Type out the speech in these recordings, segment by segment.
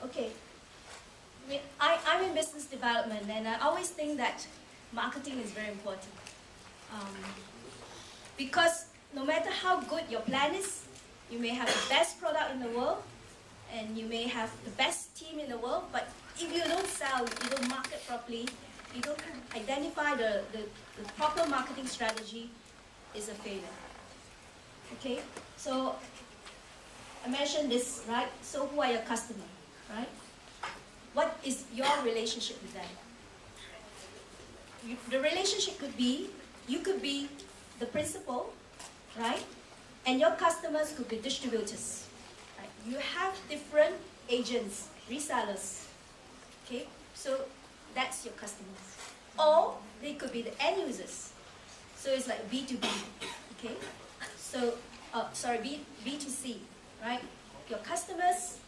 Okay. I'm in business development, and I always think that marketing is very important. Because no matter how good your plan is, you may have the best product in the world, and you may have the best team in the world, but if you don't sell, you don't market properly, you don't identify the proper marketing strategy, is a failure. Okay, so I mentioned this, right? So who are your customers, right? What is your relationship with them? The relationship could be, you could be the principal, right? And your customers could be distributors. Right? You have different agents, resellers. Okay, so that's your customers. Or they could be the end users. So it's like B2B. Okay, so B2C, right? Your customers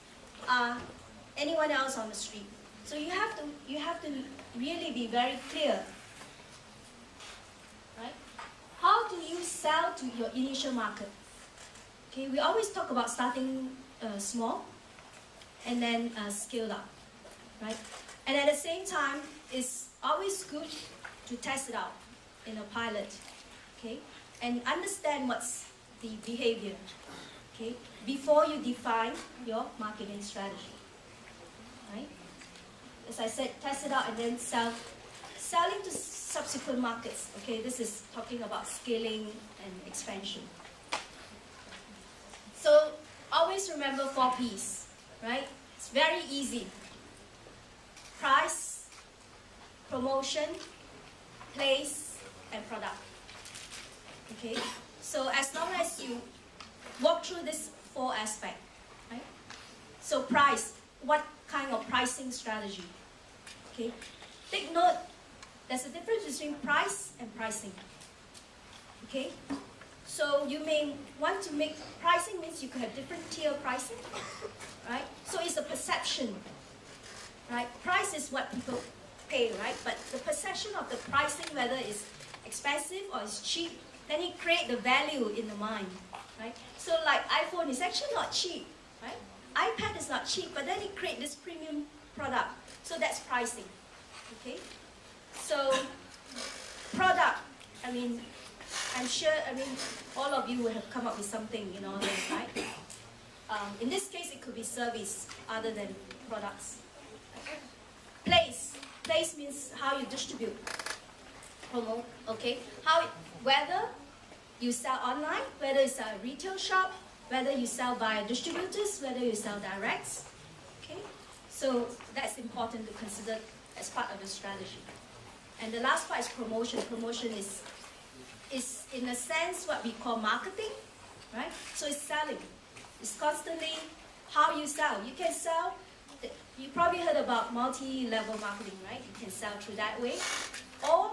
are anyone else on the street. So you have to really be very clear, right? How do you sell to your initial market? Okay, we always talk about starting small and then scale up, right? And at the same time, it's always good to test it out in a pilot, okay? And understand what's the behavior, okay? Before you define your marketing strategy, right? As I said, test it out and then selling to subsequent markets, okay? This is talking about scaling and expansion. So always remember 4 P's, right? It's very easy. Price, promotion, place, and product. Okay? So as long as you walk through this 4 aspects, right? So price, what kind of pricing strategy? Okay? Take note, there's a difference between price and pricing. Okay? So you may want to make, pricing means you could have different tier pricing, right? So it's a perception, right? Price is what people pay, right? But the perception of the pricing, whether it's expensive or it's cheap, then it creates the value in the mind, right? So like iPhone is actually not cheap, right? iPad is not cheap, but then it creates this premium product. So that's pricing, okay? So product, I mean, I'm sure, all of you will have come up with something, right? In this case, it could be service other than products. Place. Place means how you distribute, promote, okay? Whether you sell online, whether it's a retail shop, whether you sell via distributors, whether you sell directs, okay? So that's important to consider as part of the strategy. And the last part is promotion. Promotion is in a sense what we call marketing, right? So it's selling. It's constantly how you sell. You can sell, you probably heard about multi-level marketing, right? You can sell through that way. Or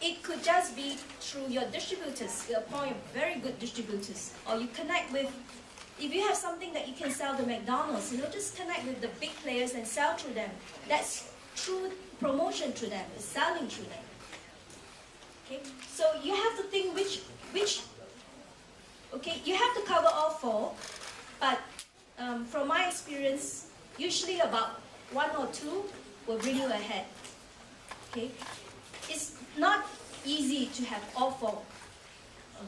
it could just be through your distributors. You appoint very good distributors. Or you connect with, if you have something that you can sell to McDonald's, just connect with the big players and sell through them. That's true promotion through them, it's selling through them. Okay, so you have to think okay, you have to cover all 4, but from my experience, usually about 1 or 2 will bring you ahead. Okay, it's not easy to have all 4.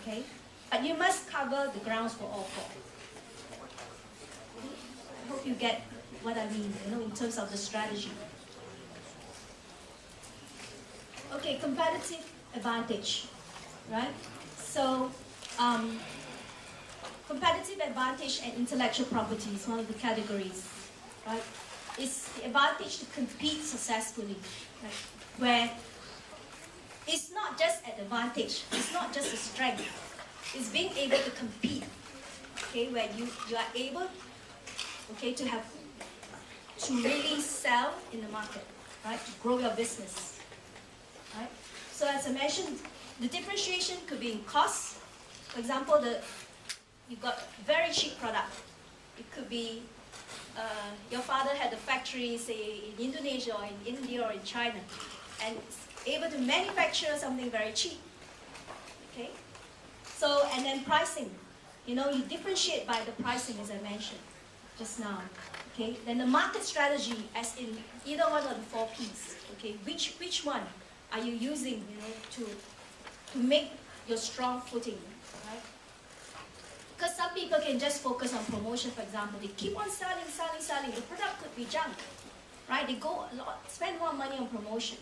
Okay, but you must cover the grounds for all 4. I hope you get what I mean, in terms of the strategy. Okay, competitive advantage, right? So, competitive advantage and intellectual property is one of the categories, right? It's the advantage to compete successfully, right? Where it's not just an advantage, it's not just a strength, it's being able to compete, okay? Where you are able, okay, to really sell in the market, right? To grow your business. Right? So as I mentioned, the differentiation could be in cost. For example, you've got very cheap product. It could be your father had a factory, say, in Indonesia or in India or in China, and able to manufacture something very cheap. Okay? So, and then pricing. You differentiate by the pricing, as I mentioned just now. Okay, then the market strategy, as in either one of the 4 P's. Okay, which one are you using, to make your strong footing, right? Because some people can just focus on promotion, for example. They keep on selling. The product could be junk, right? They go a lot, spend more money on promotion,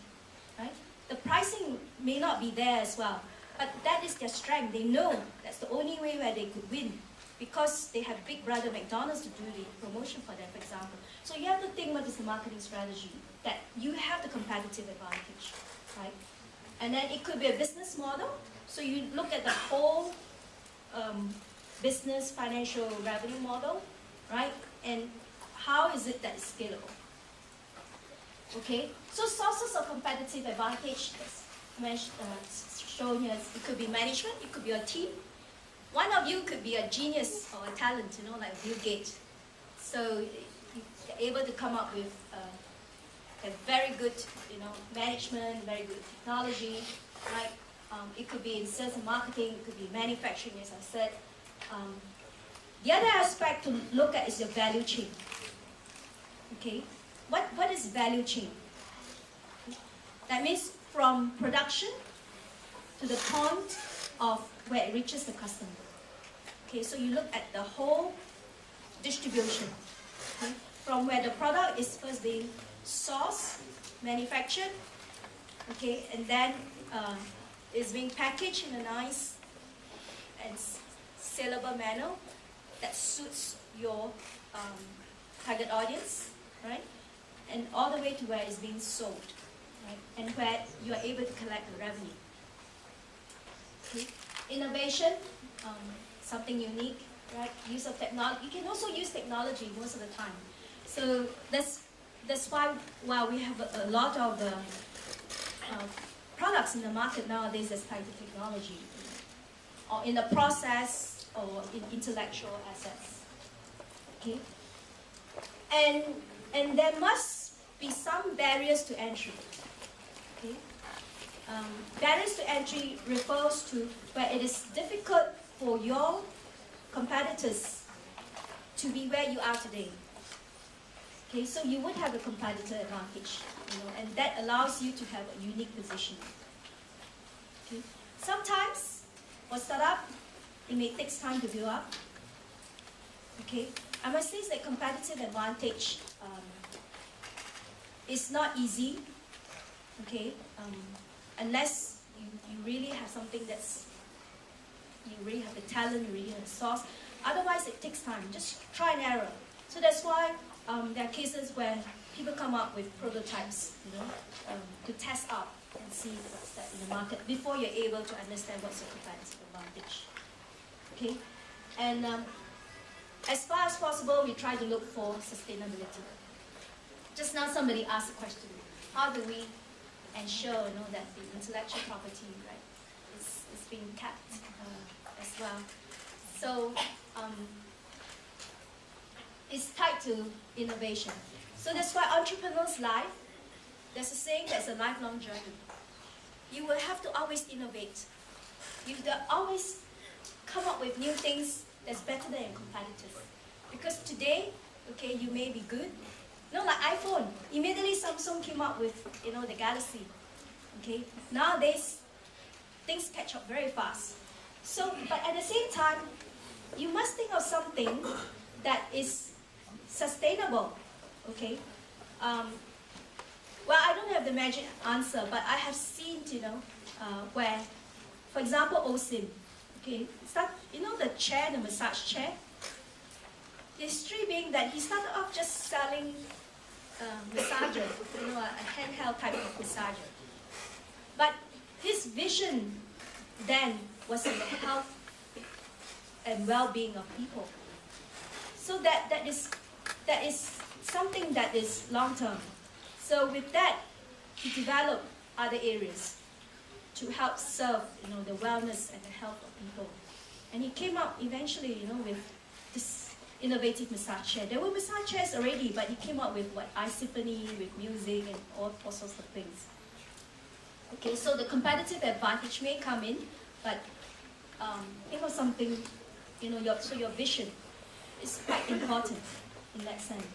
right? The pricing may not be there as well, but that is their strength. They know that's the only way where they could win, because they have big brother McDonald's to do the promotion for them, for example. So you have to think what is the marketing strategy, that you have the competitive advantage, right? And then it could be a business model. So you look at the whole business financial revenue model, right? And how is it that is scalable? Okay, so sources of competitive advantage, as shown here, it could be management, it could be a team. One of you could be a genius or a talent, like Bill Gates. So you're able to come up with a very good, management, very good technology, right? It could be in sales and marketing, it could be manufacturing, as I said. The other aspect to look at is your value chain. Okay, what is value chain? That means from production to the point of where it reaches the customer. Okay, so you look at the whole distribution, okay? From where the product is first being sourced, manufactured, okay, and then is being packaged in a nice and saleable manner that suits your target audience, right? And all the way to where it's being sold, right? And where you are able to collect the revenue. Okay. Innovation, something unique, right? Use of technology. You can also use technology most of the time. So that's why while we have a lot of products in the market nowadays that's tied to technology, or in the process, or in intellectual assets. Okay? And there must be some barriers to entry. Okay? Barriers to entry refers to where it is difficult for your competitors to be where you are today. Okay, so you would have a competitor advantage, and that allows you to have a unique position. Okay? Sometimes, for startup, it may take time to build up. Okay, I must say that competitive advantage is not easy. Okay, unless you really have something you really have the talent, you really have the source. Otherwise, it takes time. Just try and error. So that's why there are cases where people come up with prototypes, to test out and see what's that in the market before you're able to understand what's your competitive advantage. Okay, and as far as possible, we try to look for sustainability. Just now, somebody asked a question: how do we ensure, that the intellectual property, right, is being kept as well? So it's tied to innovation. So that's why entrepreneurs' life, there's a saying that's a lifelong journey. You will have to always innovate. You will always come up with new things that's better than your competitors. Because today, okay, you may be good. Like iPhone, immediately Samsung came up with, the Galaxy. Okay, nowadays, things catch up very fast. So, but at the same time, you must think of something that is sustainable. Okay. Well, I don't have the magic answer, but I have seen, where, for example, OSIM. Okay, the chair, the massage chair. The history being that he started off just selling massager, a handheld type of massager. But his vision then was in the health and well-being of people. So that is something that is long-term. So with that, he developed other areas to help serve, the wellness and the health of people. And he came up eventually, with this innovative massage chair. There were massage chairs already, but he came up with iSymphony, with music and all sorts of things. Okay, so the competitive advantage may come in, but think of something, so your vision is quite important in that sense.